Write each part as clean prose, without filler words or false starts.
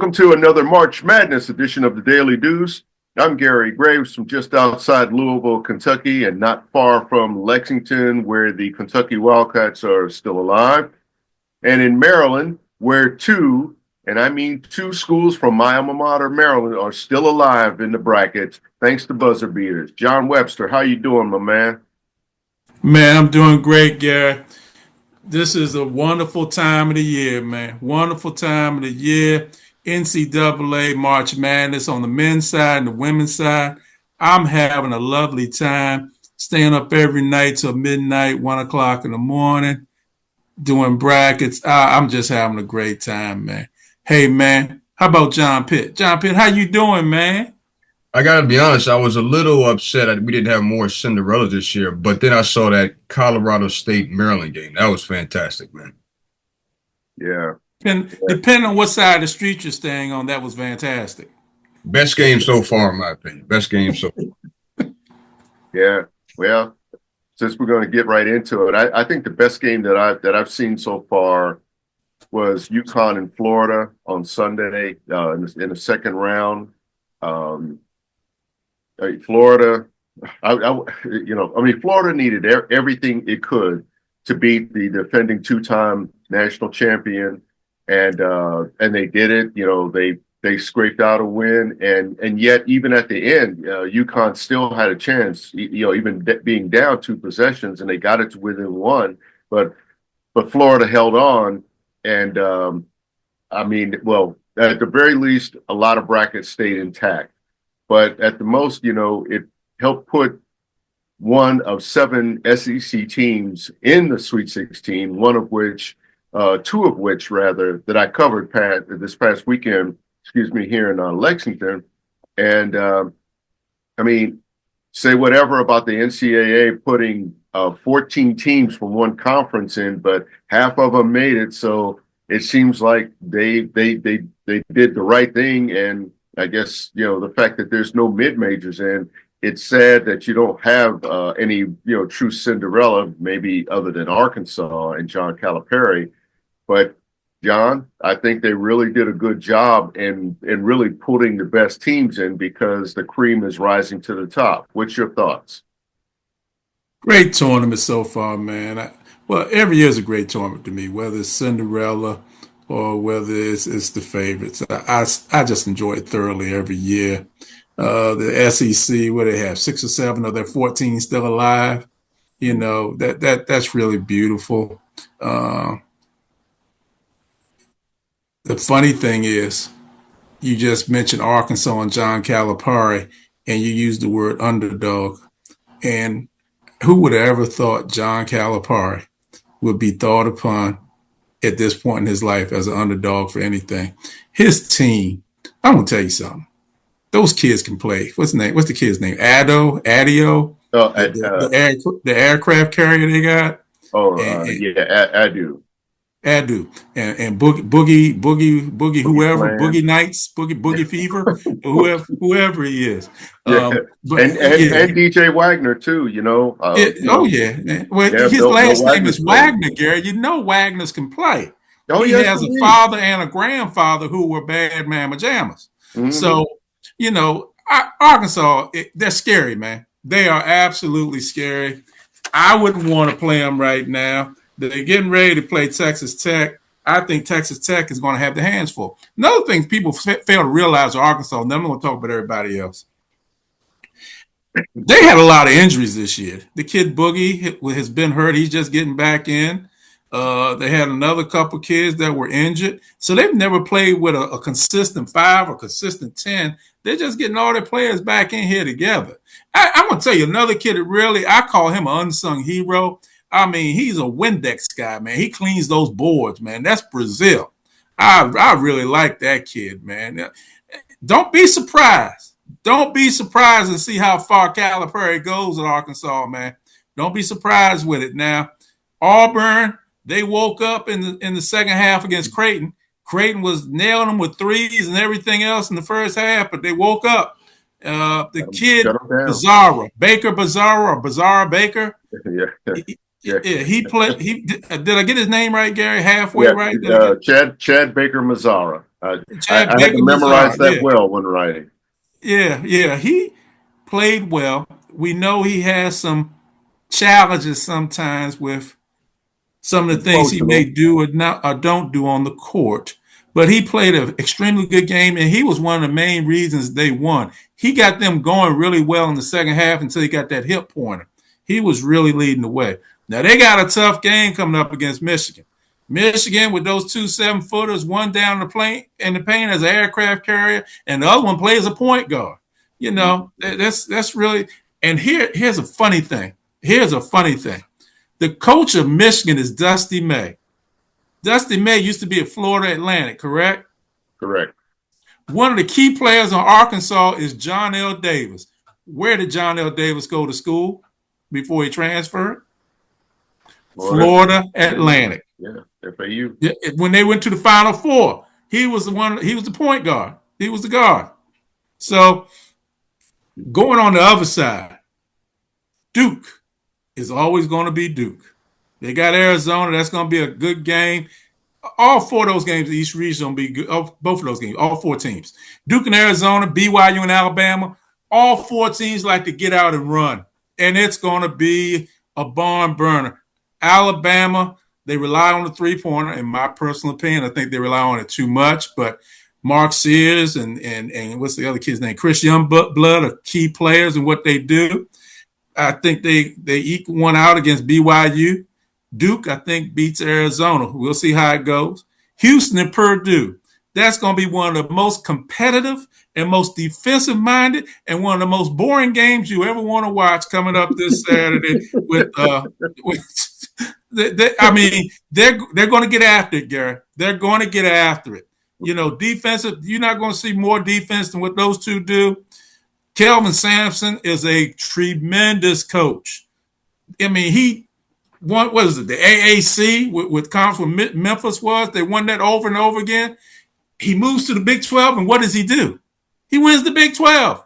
Welcome to another March Madness edition of the Daily Deuce. I'm Gary Graves from just outside Louisville, Kentucky, and not far from Lexington, where the Kentucky Wildcats are still alive. And in Maryland, where two, and I mean two schools from my alma mater, Maryland, are still alive in the brackets, thanks to buzzer beaters. John Webster, how you doing, my man? Man, I'm doing great, Gary. This is a wonderful time of the year, man. Wonderful time of the year. NCAA March Madness on the men's side and the women's side. I'm having a lovely time, staying up every night till midnight, 1 o'clock in the morning, doing brackets. I'm just having a great time, man. Hey, man, how about John Pitt? John Pitt, how you doing, man? I gotta be honest, I was a little upset that we didn't have more Cinderella this year, but then I saw that Colorado State Maryland game. That was fantastic, man. Yeah. Depending on what side of the street you're staying on, that was fantastic. Best game so far, in my opinion. Best game so far. Yeah. Well, since we're going to get right into it, I think the best game that I've seen so far was UConn in Florida on Sunday in the second round. Florida, Florida needed everything it could to beat the defending two-time national champion, and they did it. You know, they scraped out a win, and yet even at the end, UConn still had a chance. Even being down two possessions, and they got it to within one, but Florida held on, and at the very least, a lot of brackets stayed intact. But at the most, it helped put one of seven SEC teams in the Sweet 16, two of which that I covered this past weekend, here in Lexington. And say whatever about the NCAA putting 14 teams from one conference in, but half of them made it. So it seems like they did the right thing. And I guess, the fact that there's no mid-majors in, it's sad that you don't have any, true Cinderella, maybe other than Arkansas and John Calipari. But, John, I think they really did a good job in really putting the best teams in because the cream is rising to the top. What's your thoughts? Great tournament so far, man. Every year is a great tournament to me, whether it's Cinderella or whether it's the favorites. I just enjoy it thoroughly every year. The SEC, where they have 6 or 7 of their 14 still alive, that's really beautiful. The funny thing is, you just mentioned Arkansas and John Calipari, and you used the word underdog. And who would have ever thought John Calipari would be thought upon at this point in his life as an underdog for anything? His team, I'm going to tell you something. Those kids can play. What's the name? What's the kid's name? Adio? Oh, the aircraft carrier they got? Adu. Adu and Boogie, whoever, Plan. Boogie Nights, Boogie Fever, whoever he is. And DJ Wagner too, His last name is Wagner, Gary. Wagner's can play. He has a father and a grandfather who were bad mamma jammas. Mm-hmm. So, Arkansas, they're scary, man. They are absolutely scary. I wouldn't want to play them right now. They're getting ready to play Texas Tech. I think Texas Tech is going to have their hands full. Another thing people fail to realize are Arkansas, and then I'm going to talk about everybody else. They had a lot of injuries this year. The kid Boogie has been hurt. He's just getting back in. They had another couple kids that were injured. So they've never played with a consistent 5 or consistent 10. They're just getting all their players back in here together. I'm going to tell you another kid that I call him an unsung hero. He's a Windex guy, man. He cleans those boards, man. That's Brazil. I really like that kid, man. Don't be surprised. Don't be surprised and see how far Calipari goes at Arkansas, man. Don't be surprised with it. Now, Auburn, they woke up in the second half against Creighton. Creighton was nailing them with threes and everything else in the first half, but they woke up. The kid, Bizarra Baker. Yeah. He played. Did I get his name right, Gary? Halfway right? Chad Baker Mazzara. Chad I had to Baker memorize Lazard, that yeah. well when writing. Yeah. He played well. We know he has some challenges sometimes with some of the things he may Emotional. do or not or don't do on the court. But he played an extremely good game, and he was one of the main reasons they won. He got them going really well in the second half until he got that hip pointer. He was really leading the way. Now they got a tough game coming up against Michigan. Michigan with those 2 7-footers, one down the plane in the paint as an aircraft carrier, and the other one plays a point guard. You know, that's really. And here's a funny thing. Here's a funny thing. The coach of Michigan is Dusty May. Dusty May used to be at Florida Atlantic, correct? Correct. One of the key players on Arkansas is John L. Davis. Where did John L. Davis go to school before he transferred? Florida Atlantic. Yeah, FAU. When they went to the Final Four, he was the one. He was the point guard. He was the guard. So going on the other side, Duke is always going to be Duke. They got Arizona. That's going to be a good game. All four of those games, the East Region will be good. Both of those games, all four teams. Duke and Arizona, BYU and Alabama, all four teams like to get out and run. And it's going to be a barn burner. Alabama, they rely on the three-pointer. In my personal opinion, I think they rely on it too much. But Mark Sears and what's the other kid's name? Chris Youngblood are key players in what they do. I think they equal one out against BYU. Duke, I think, beats Arizona. We'll see how it goes. Houston and Purdue. That's going to be one of the most competitive and most defensive-minded and one of the most boring games you ever want to watch coming up this Saturday. I mean, they're going to get after it, Gary. They're going to get after it. You know, defensive. You're not going to see more defense than what those two do. Kelvin Sampson is a tremendous coach. I mean, he won, what is it, the AAC with conference with Memphis was. They won that over and over again. He moves to the Big 12, and what does he do? He wins the Big 12.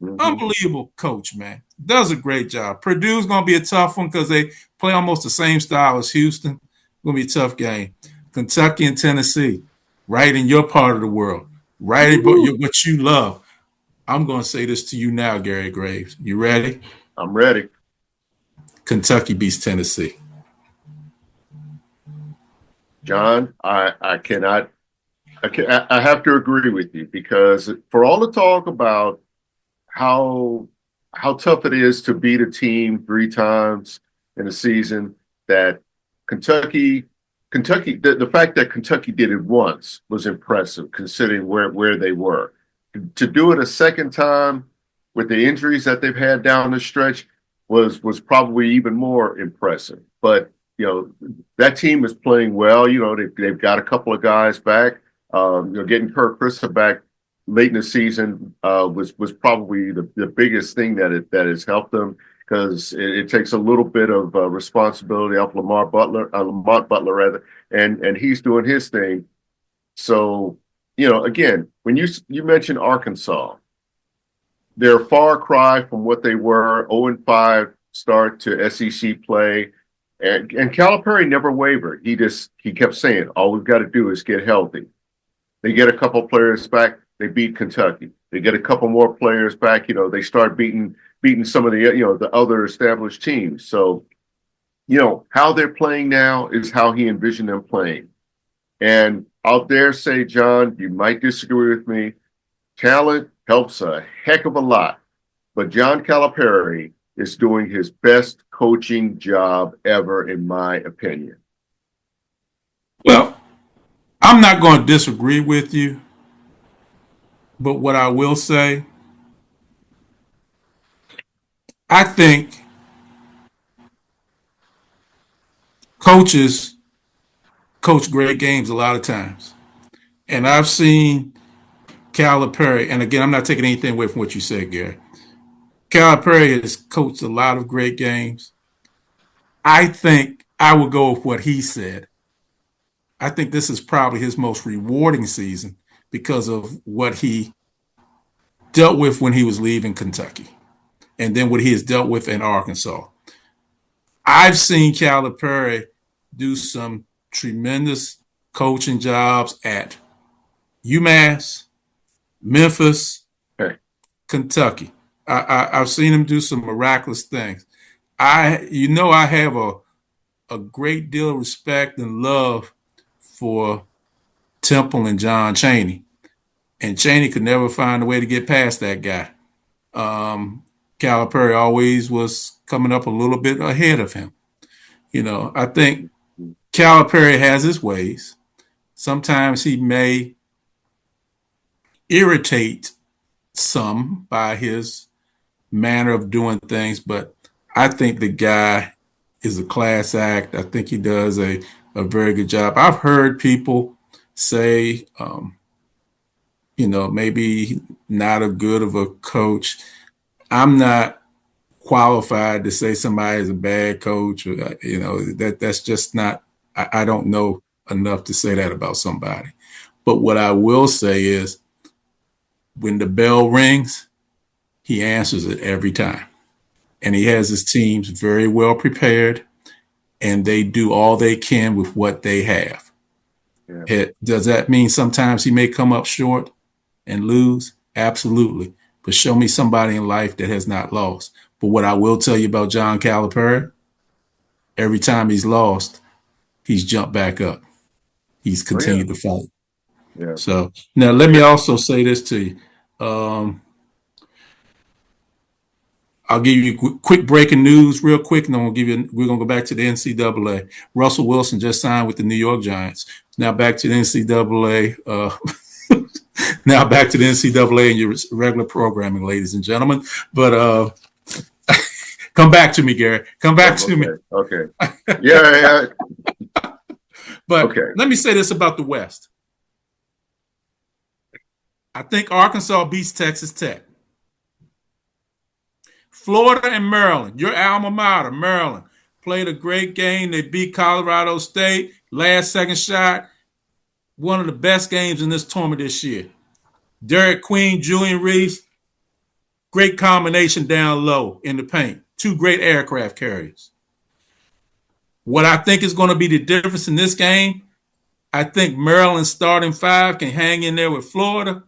Mm-hmm. Unbelievable coach, man. Does a great job. Purdue's going to be a tough one because they play almost the same style as Houston. Going to be a tough game. Kentucky and Tennessee, right in your part of the world, right in what you love. I'm going to say this to you now, Gary Graves. You ready? I'm ready. Kentucky beats Tennessee. John, I have to agree with you because for all the talk about how tough it is to beat a team 3 times in a season, that Kentucky, the fact that Kentucky did it once was impressive considering where they were. To do it a second time with the injuries that they've had down the stretch was probably even more impressive. But you know, that team is playing well. You know, they've got a couple of guys back. You know, getting Kirk Kriisa back late in the season was probably the biggest thing that has helped them, because it takes a little bit of responsibility off Lamont Butler rather, and he's doing his thing. So, you know, again, when you mentioned Arkansas, they're a far cry from what they were. 0-5 start to SEC play, and Calipari never wavered. He kept saying, all we've got to do is get healthy. They get a couple players back, they beat Kentucky. They get a couple more players back, you know, they start beating some of the, you know, the other established teams. So, you know, how they're playing now is how he envisioned them playing. And I'll dare say, John, you might disagree with me. Talent helps a heck of a lot, but John Calipari is doing his best coaching job ever, in my opinion. Well, I'm not going to disagree with you, but what I will say, I think coaches coach great games a lot of times. And I've seen Calipari, and again, I'm not taking anything away from what you said, Gary. Calipari has coached a lot of great games. I think I would go with what he said. I think this is probably his most rewarding season because of what he dealt with when he was leaving Kentucky and then what he has dealt with in Arkansas. I've seen Calipari do some tremendous coaching jobs at UMass, Memphis, Okay. Kentucky. I've seen him do some miraculous things. I have a great deal of respect and love for Temple and John Chaney, and Chaney could never find a way to get past that guy. Calipari always was coming up a little bit ahead of him. I think Calipari has his ways. Sometimes he may irritate some by his manner of doing things, but I think the guy is a class act. I think he does a very good job. I've heard people say, maybe not a good of a coach. I'm not qualified to say somebody is a bad coach. Or, that's just not. I don't know enough to say that about somebody. But what I will say is, when the bell rings, he answers it every time, and he has his teams very well prepared, and they do all they can with what they have. Yeah. Does that mean sometimes he may come up short and lose? Absolutely. But show me somebody in life that has not lost. But what I will tell you about John Calipari, every time he's lost, he's jumped back up. He's Oh yeah. continued to fight. Yeah. So now let me also say this to you. Um, I'll give you quick breaking news real quick, and then we're going to go back to the NCAA. Russell Wilson just signed with the New York Giants. Now back to the NCAA. Now back to the NCAA and your regular programming, ladies and gentlemen. But come back to me, Gary. Come back to me. Okay. Yeah. But Okay. let me say this about the West. I think Arkansas beats Texas Tech. Florida and Maryland, your alma mater, Maryland, played a great game. They beat Colorado State. Last second shot. One of the best games in this tournament this year. Derek Queen, Julian Reese, great combination down low in the paint. Two great aircraft carriers. What I think is going to be the difference in this game, I think Maryland's starting five can hang in there with Florida,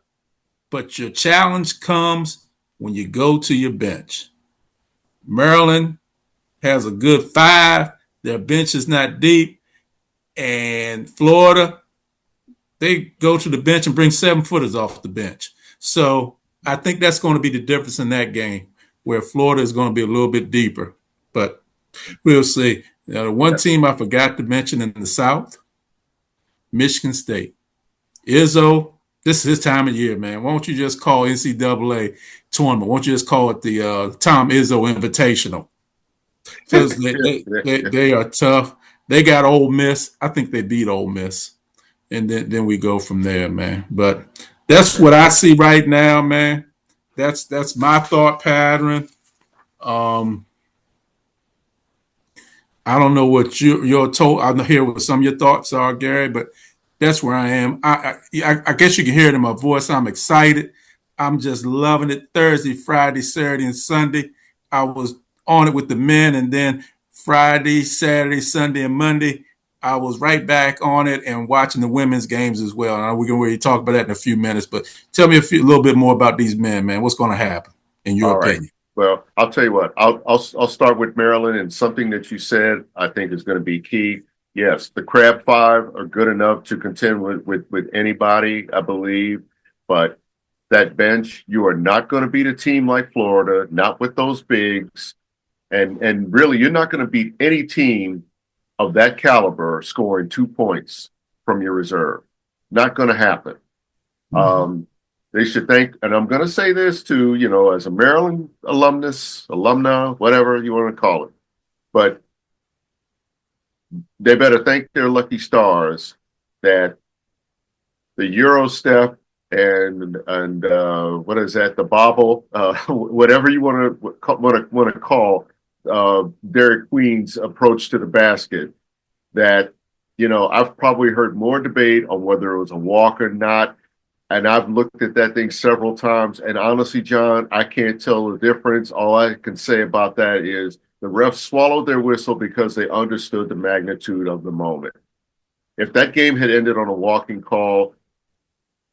but your challenge comes when you go to your bench. Maryland has a good five. Their bench is not deep. And Florida, they go to the bench and bring 7-footers off the bench. So I think that's going to be the difference in that game, where Florida is going to be a little bit deeper. But we'll see. Now, the one team I forgot to mention in the South, Michigan State. Izzo, this is his time of year, man. Why don't you just call NCAA tournament? Why don't you just call it the Tom Izzo Invitational? Because they are tough. They got Ole Miss. I think they beat Ole Miss. And then we go from there, man. But that's what I see right now, man. That's my thought pattern. I don't know what you're told. I'm here what some of your thoughts are, Gary, but that's where I am. I guess you can hear it in my voice. I'm excited. I'm just loving it. Thursday, Friday, Saturday, and Sunday. I was on it with the men, and then Friday, Saturday, Sunday, and Monday, I was right back on it and watching the women's games as well. And we're going to really talk about that in a few minutes. But tell me a little bit more about these men, man. What's going to happen, in your opinion? Right. Well, I'll tell you what. I'll start with Maryland, and something that you said I think is going to be key. Yes, the Crab Five are good enough to contend with anybody, I believe. But that bench, you are not going to beat a team like Florida, not with those bigs, and really, you're not going to beat any team of that caliber scoring 2 points from your reserve. Not going to happen. Mm-hmm. They should thank, and I'm going to say this too, as a Maryland alumna, whatever you want to call it, but they better thank their lucky stars that the Euro step and what is that, the bobble, whatever you want to call Derek Queen's approach to the basket, that I've probably heard more debate on whether it was a walk or not. And I've looked at that thing several times. And honestly, John, I can't tell the difference. All I can say about that is the refs swallowed their whistle because they understood the magnitude of the moment. If that game had ended on a walking call,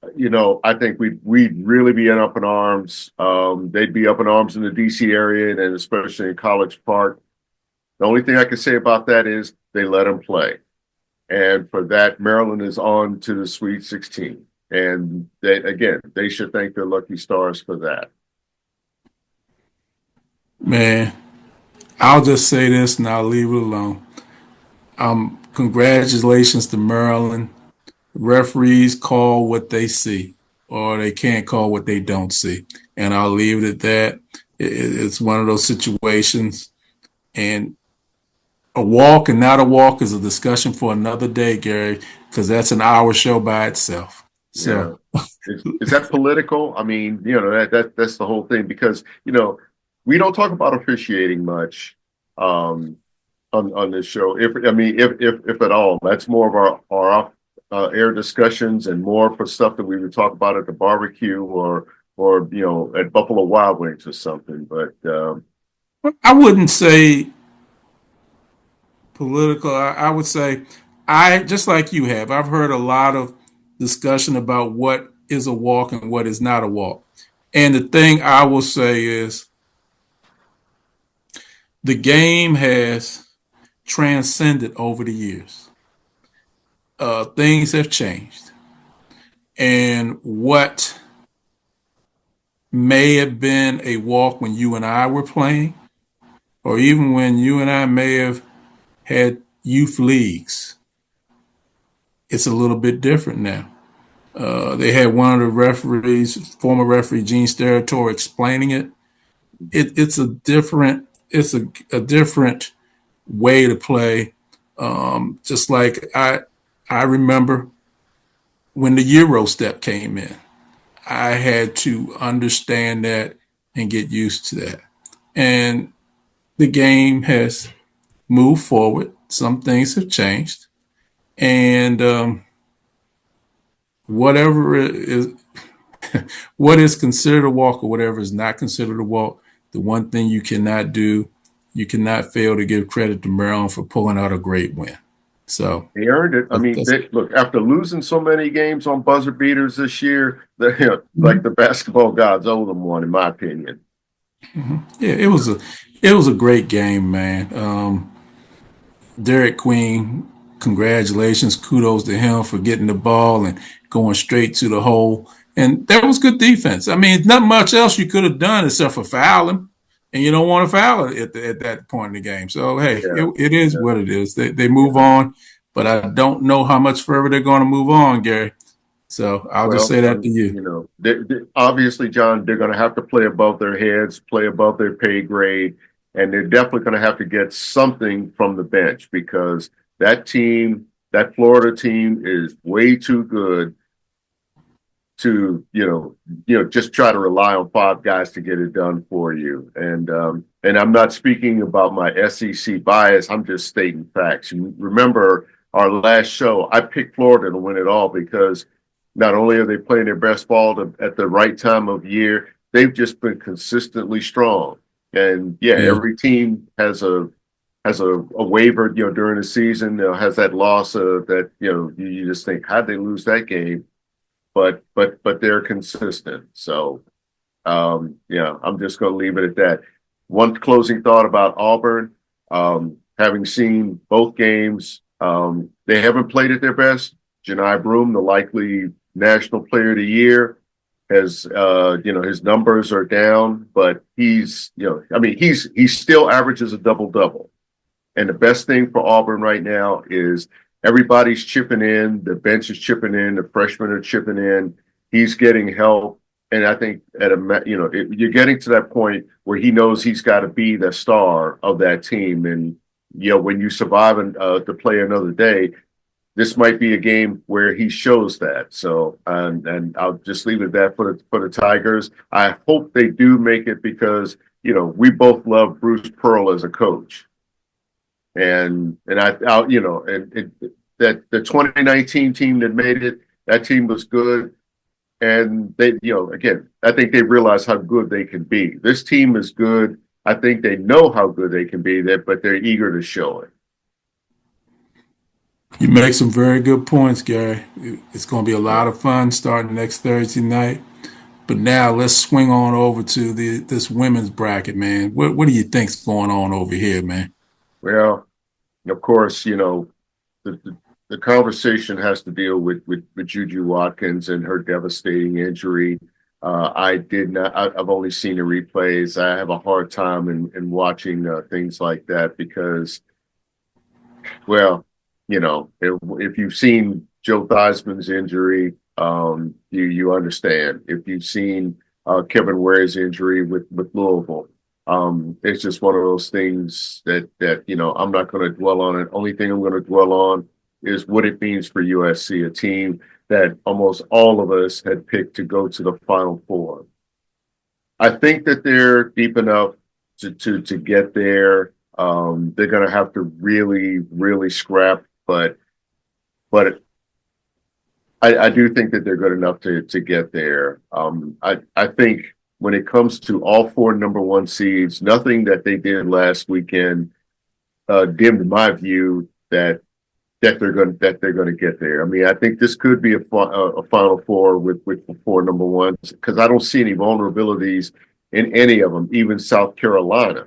I think we'd really be up in arms. They'd be up in arms in the DC area and especially in College Park. The only thing I can say about that is they let them play. And for that, Maryland is on to the Sweet 16. And they should thank their lucky stars for that. Man, I'll just say this and I'll leave it alone. Congratulations to Maryland. Referees call what they see, or they can't call what they don't see. And I'll leave it at that. It's one of those situations. And a walk and not a walk is a discussion for another day, Gary, because that's an hour show by itself. Yeah. So, Is that political? I mean, that's the whole thing because, we don't talk about officiating much on this show. If at all, that's more of our off air discussions and more for stuff that we would talk about at the barbecue or at Buffalo Wild Wings or something. But I wouldn't say political. I would say I just like you have. I've heard a lot of discussion about what is a walk and what is not a walk. And the thing I will say is the game has transcended over the years. Things have changed. And what may have been a walk when you and I were playing, or even when you and I may have had youth leagues, it's a little bit different now. They had one of the referees, former referee Gene Steratore, explaining it. It's a different, a different way to play. Just like I remember when the Euro step came in, I had to understand that and get used to that. And the game has moved forward. Some things have changed, and whatever is what is considered a walk or whatever is not considered a walk, the one thing you cannot do, you cannot fail to give credit to Maryland for pulling out a great win. So they earned it. I mean, look, after losing so many games on buzzer beaters this year, like the basketball gods owe them one, in my opinion. yeah, it was a great game, man. Derek Queen, congratulations, kudos to him for getting the ball and going straight to the hole. And that was good defense. I mean, not much else you could have done except for foul him, and you don't want to foul it at that point in the game. So hey, Yeah, it is yeah, what it is. They move yeah. on, but I don't know how much further they're going to move on, Gary. So I'll just Well, say that to you. obviously, John, they're going to have to play above their heads, play above their pay grade, and they're definitely going to have to get something from the bench because that Florida team, is way too good to just try to rely on five guys to get it done for you. And I'm not speaking about my SEC bias. I'm just stating facts. You remember our last show, I picked Florida to win it all because not only are they playing their best ball at the right time of year, they've just been consistently strong. And yeah, Yeah, every team has a waiver, during the season, has that loss that, you just think, how'd they lose that game? But they're consistent. So yeah, I'm just going to leave it at that. One closing thought about Auburn. Having seen both games, they haven't played at their best. Janai Broom, the likely National Player of the Year, has his numbers are down, but he's he still averages a double-double. And the best thing for Auburn right now is everybody's chipping in. The bench is chipping in. The freshmen are chipping in. He's getting help. And I think you're getting to that point where he knows he's got to be the star of that team. And, when you survive to play another day, this might be a game where he shows that. So, and I'll just leave it at that for the Tigers. I hope they do make it because, we both love Bruce Pearl as a coach. And that the 2019 team that made it, that team was good. And they, again, I think they realize how good they can be. This team is good. I think they know how good they can be there, but they're eager to show it. You make some very good points, Gary. It's going to be a lot of fun starting next Thursday night. But now let's swing on over to this women's bracket, man. What do you think's going on over here, man? Well, of course, the, the, the conversation has to deal with Juju Watkins and her devastating injury. I did not. I've only seen the replays. I have a hard time in watching things like that because, well, if you've seen Joe Theismann's injury, you understand. If you've seen Kevin Ware's injury with Louisville, it's just one of those things that I'm not going to dwell on it. Only thing I'm going to dwell on is what it means for USC, a team that almost all of us had picked to go to the Final Four. I think that they're deep enough to get there. They're going to have to really, really scrap, but I do think that they're good enough to get there. I think when it comes to all four number one seeds, nothing that they did last weekend dimmed my view that they're going to get there. I mean, I think this could be a Final Four with four number ones because I don't see any vulnerabilities in any of them, even South Carolina,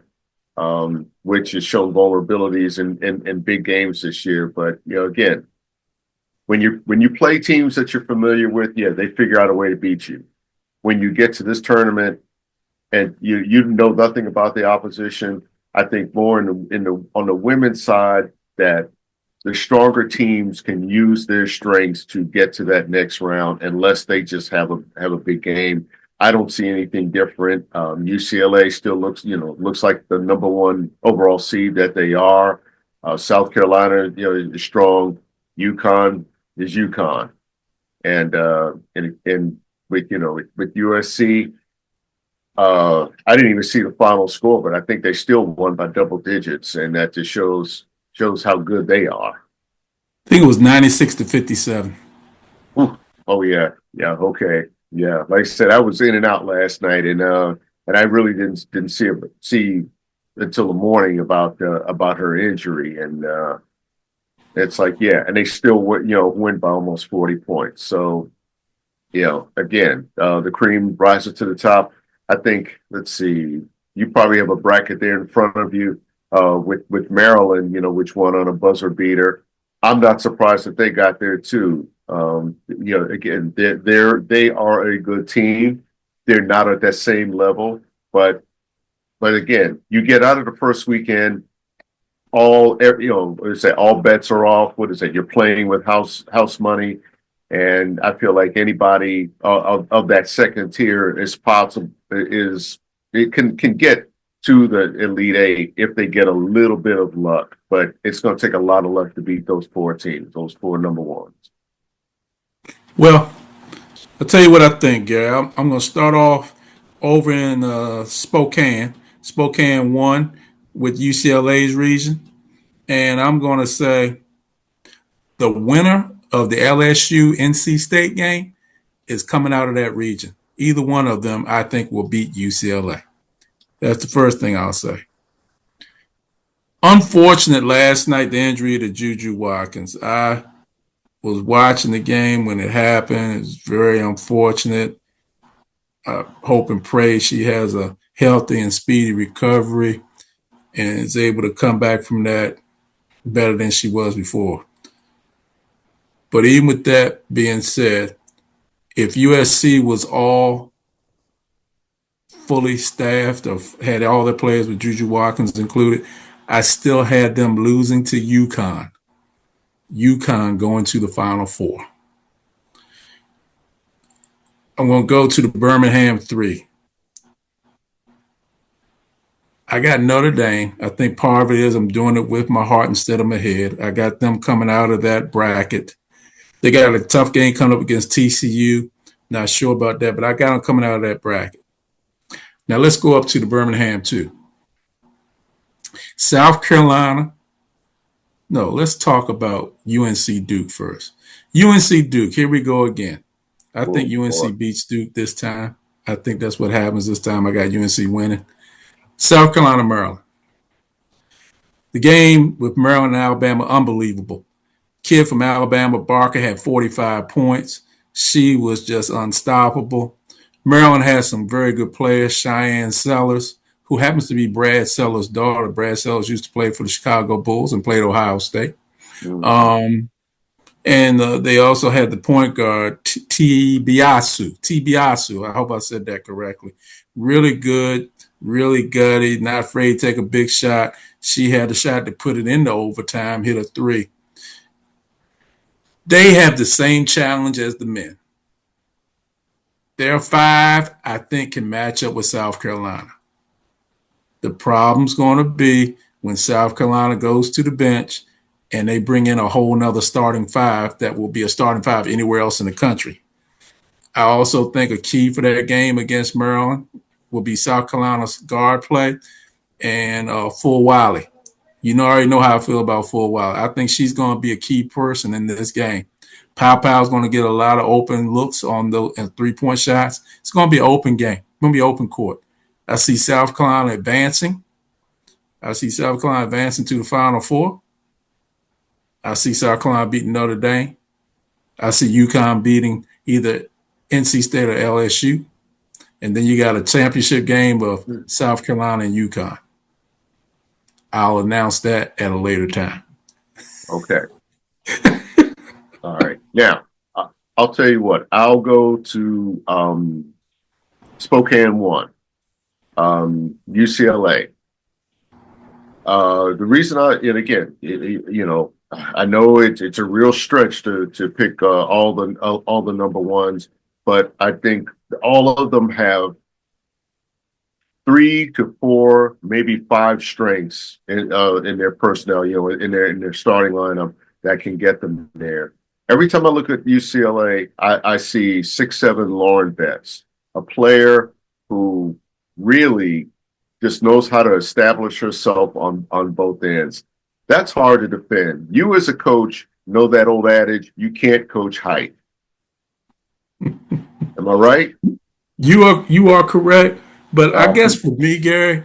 which has shown vulnerabilities in big games this year. But again, when you play teams that you're familiar with, yeah, they figure out a way to beat you. When you get to this tournament and you know nothing about the opposition, I think more on the women's side that the stronger teams can use their strengths to get to that next round unless they just have a big game. I don't see anything different. UCLA still looks like the number one overall seed that they are. South Carolina, is strong. UConn is UConn, and with USC, I didn't even see the final score, but I think they still won by double digits, and that just shows how good they are. I think it was 96-57. Ooh. Oh yeah, okay, yeah. Like I said, I was in and out last night, and I really didn't see until the morning about her injury, and it's like and they still win by almost 40 points. So again, the cream rises to the top. I think. Let's see. You probably have a bracket there in front of you with Maryland, which won on a buzzer beater. I'm not surprised that they got there too. Again, they are a good team. They're not at that same level, but again, you get out of the first weekend, all bets are off. What is it? You're playing with house money, and I feel like anybody of that second tier is possible it can get to the Elite Eight if they get a little bit of luck, but it's going to take a lot of luck to beat those four teams, those four number ones. Well, I'll tell you what I think, Gary. I'm going to start off over in Spokane. Spokane won with UCLA's region. And I'm going to say the winner of the LSU NC State game is coming out of that region. Either one of them, I think, will beat UCLA. That's the first thing I'll say. Unfortunate last night, the injury to Juju Watkins. I was watching the game when it happened. It's very unfortunate. I hope and pray she has a healthy and speedy recovery and is able to come back from that better than she was before. But even with that being said, if USC was all fully staffed or had all their players with Juju Watkins included, I still had them losing to UConn. UConn going to the Final Four. I'm going to go to the Birmingham 3. I got Notre Dame. I think part of it is I'm doing it with my heart instead of my head. I got them coming out of that bracket. They got a tough game coming up against TCU. Not sure about that, but I got them coming out of that bracket. Now let's go up to the Birmingham 2. South Carolina. No, let's talk about UNC Duke first. UNC Duke, here we go again. I think UNC beats Duke this time. I think that's what happens this time. I got UNC winning. South Carolina, Maryland. The game with Maryland and Alabama, unbelievable. Kid from Alabama, Barker, had 45 points. She was just unstoppable. Maryland has some very good players. Cheyenne Sellers, who happens to be Brad Sellers' daughter. Brad Sellers used to play for the Chicago Bulls and played Ohio State. Mhm. Um, and they also had the point guard, T. Biasu. T. Biasu. I hope I said that correctly. Really good, really gutty, not afraid to take a big shot. She had a shot to put it into overtime, hit a three. They have the same challenge as the men. Their five, I think, can match up with South Carolina. The problem's going to be when South Carolina goes to the bench and they bring in a whole nother starting five that will be a starting five anywhere else in the country. I also think a key for that game against Maryland will be South Carolina's guard play and Full Wiley. Already know how I feel about Full Wiley. I think she's going to be a key person in this game. Pow is going to get a lot of open looks on the 3-point shots. It's going to be an open game. It's going to be open court. I see South Carolina advancing. I see South Carolina advancing to the Final Four. I see South Carolina beating Notre Dame. I see UConn beating either NC State or LSU. And then you got a championship game of South Carolina and UConn. I'll announce that at a later time. Okay. All right. Now, I'll tell you what. I'll go to Spokane 1, UCLA. The reason I know it's a real stretch to pick all the number ones, but I think all of them have 3 to 4, maybe 5 strengths in their personnel, in their starting lineup that can get them there. Every time I look at UCLA, I see 6'7" Lauren Betts, a player who really just knows how to establish herself on both ends. That's hard to defend. You as a coach know that old adage, you can't coach height. Am I right? You are correct. But I guess Um, for me, Gary,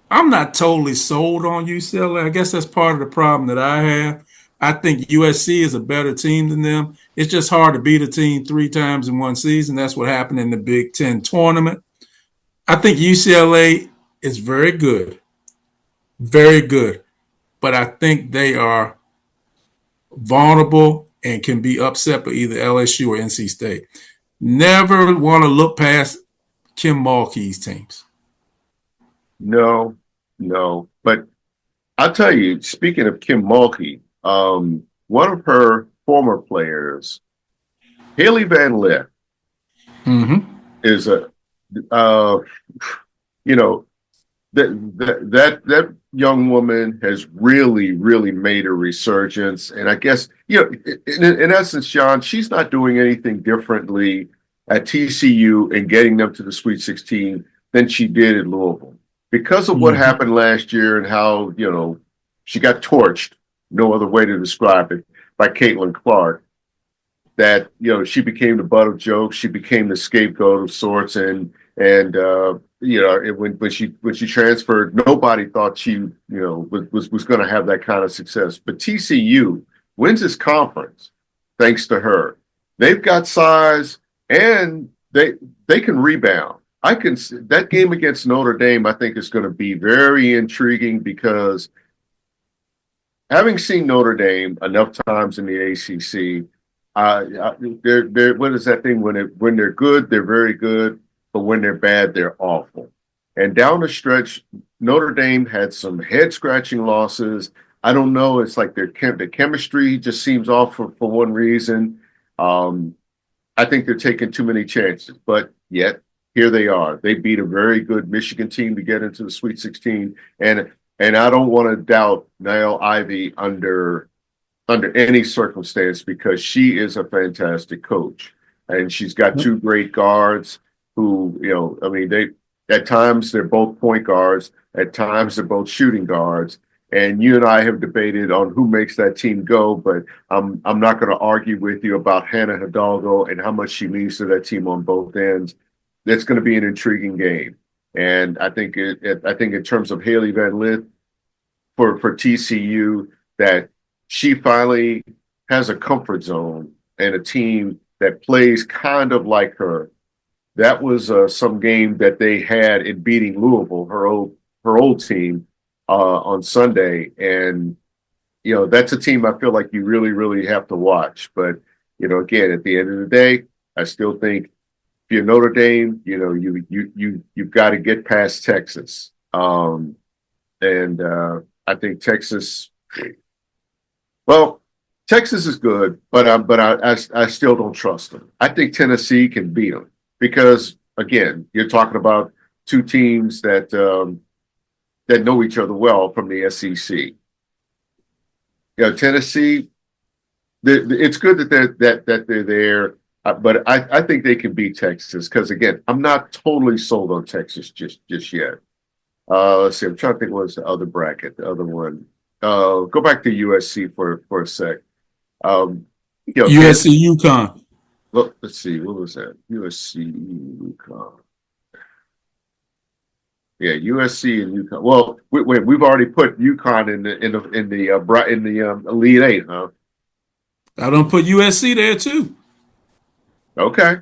I'm not totally sold on UCLA. I guess that's part of the problem that I have. I think USC is a better team than them. It's just hard to beat a team 3 times in one season. That's what happened in the Big Ten tournament. I think UCLA is very good, but I think they are vulnerable and can be upset by either LSU or NC State. Never want to look past Kim Mulkey's teams. no. But I'll tell you, speaking of Kim Mulkey, one of her former players, Haley Van Lith, Mm-hmm. is uh, you know, that young woman has really made a resurgence, and I guess in essence, John, she's not doing anything differently at TCU and getting them to the Sweet 16 than she did at Louisville because of what Mm-hmm. happened last year and how she got torched. No other way to describe it by Caitlin Clark. That she became the butt of jokes. She became the scapegoat of sorts, when she transferred, nobody thought she was going to have that kind of success. But TCU wins this conference thanks to her. They've got size and they can rebound. That game against Notre Dame, I think, is going to be very intriguing because having seen Notre Dame enough times in the ACC, they're what is that thing when they're good, they're very good, but when they're bad, they're awful. And down the stretch, Notre Dame had some head scratching losses. I don't know. It's like the chemistry just seems off for one reason. I think they're taking too many chances, but yet here they are. They beat a very good Michigan team to get into the Sweet 16, and I don't want to doubt Niall Ivey under any circumstance because she is a fantastic coach, and she's got 2 great guards who they at times they're both point guards, at times they're both shooting guards. And you and I have debated on who makes that team go, but I'm not going to argue with you about Hannah Hidalgo and how much she means to that team on both ends. That's going to be an intriguing game, and I think in terms of Haley Van Lith for TCU, that she finally has a comfort zone and a team that plays kind of like her. That was some game that they had in beating Louisville, her old team, on Sunday, and that's a team I feel like you really, really have to watch. But again, at the end of the day, I still think if you're Notre Dame, you've got to get past Texas, and I think Texas. Well, Texas is good, but I still don't trust them. I think Tennessee can beat them because again, you're talking about two teams that know each other well from the SEC. Tennessee, it's good that they're there, but I think they can beat Texas because again, I'm not totally sold on Texas just yet. Let's see, I'm trying to think what was the other bracket, the other one. Go back to USC for a sec. USC UConn. Look, let's see, what was that? USC UConn. Yeah, USC and UConn. Well, we've already put UConn in the Elite Eight, huh? I don't put USC there too. Okay.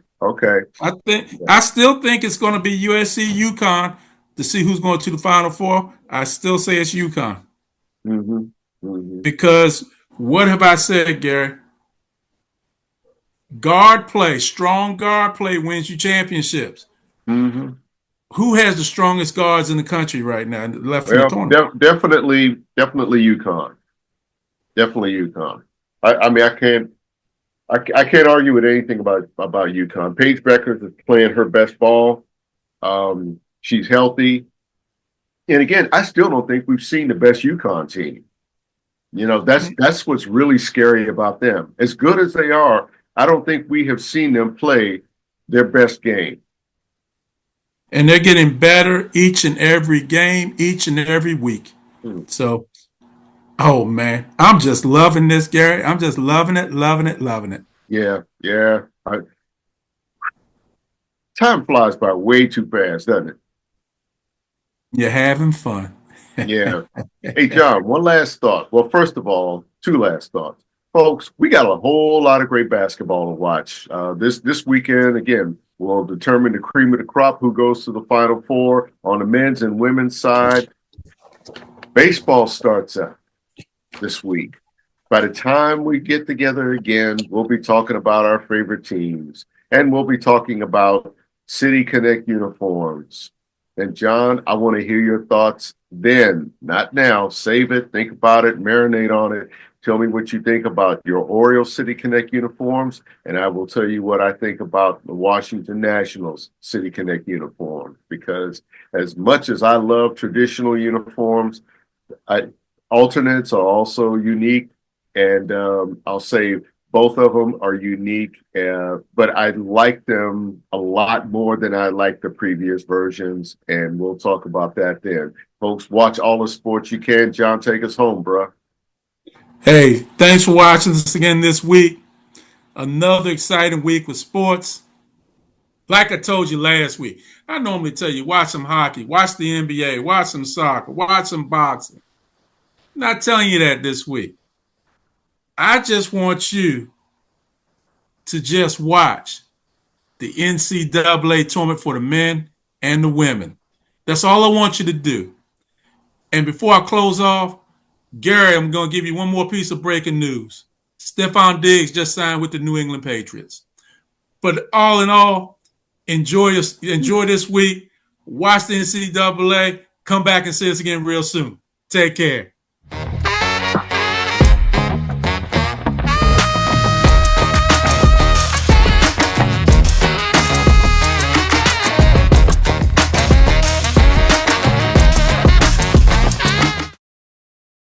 I still think it's going to be USC UConn to see who's going to the Final Four. I still say it's UConn Mm-hmm. Mm-hmm. because what have I said, Gary? Guard play, strong guard play wins you championships. Mm-hmm. Who has the strongest guards in the country right now left in the Well, tournament? definitely UConn. Definitely UConn. I mean, I can't argue with anything about UConn. Paige Beckers is playing her best ball. She's healthy, and again, I still don't think we've seen the best UConn team. That's what's really scary about them. As good as they are, I don't think we have seen them play their best game. And they're getting better each and every game, each and every week. Mm. So, oh man, I'm just loving this, Gary. I'm just loving it, loving it, loving it. Yeah. Time flies by way too fast, doesn't it? You're having fun. Yeah. Hey, John, one last thought. Well, first of all, two last thoughts. Folks, we got a whole lot of great basketball to watch. This weekend, again, will determine the cream of the crop who goes to the Final Four on the men's and women's side. Baseball starts out this week. By the time we get together again, we'll be talking about our favorite teams, and we'll be talking about City Connect uniforms. And John, I want to hear your thoughts then, not now. Save it, think about it, marinate on it. Tell me what you think about your Orioles City Connect uniforms, and I will tell you what I think about the Washington Nationals City Connect uniform. Because as much as I love traditional uniforms, alternates are also unique, and I'll say both of them are unique, but I like them a lot more than I like the previous versions, and we'll talk about that then. Folks, watch all the sports you can. John, take us home, bro. Hey, thanks for watching us again this week. Another exciting week with sports. Like I told you last week, I normally tell you watch some hockey, watch the NBA, watch some soccer, watch some boxing. I'm not telling you that this week. I just want you to just watch the NCAA tournament for the men and the women. That's all I want you to do. And before I close off, Gary, I'm going to give you one more piece of breaking news. Stephon Diggs just signed with the New England Patriots. But all in all, enjoy this week. Watch the NCAA. Come back and see us again real soon. Take care.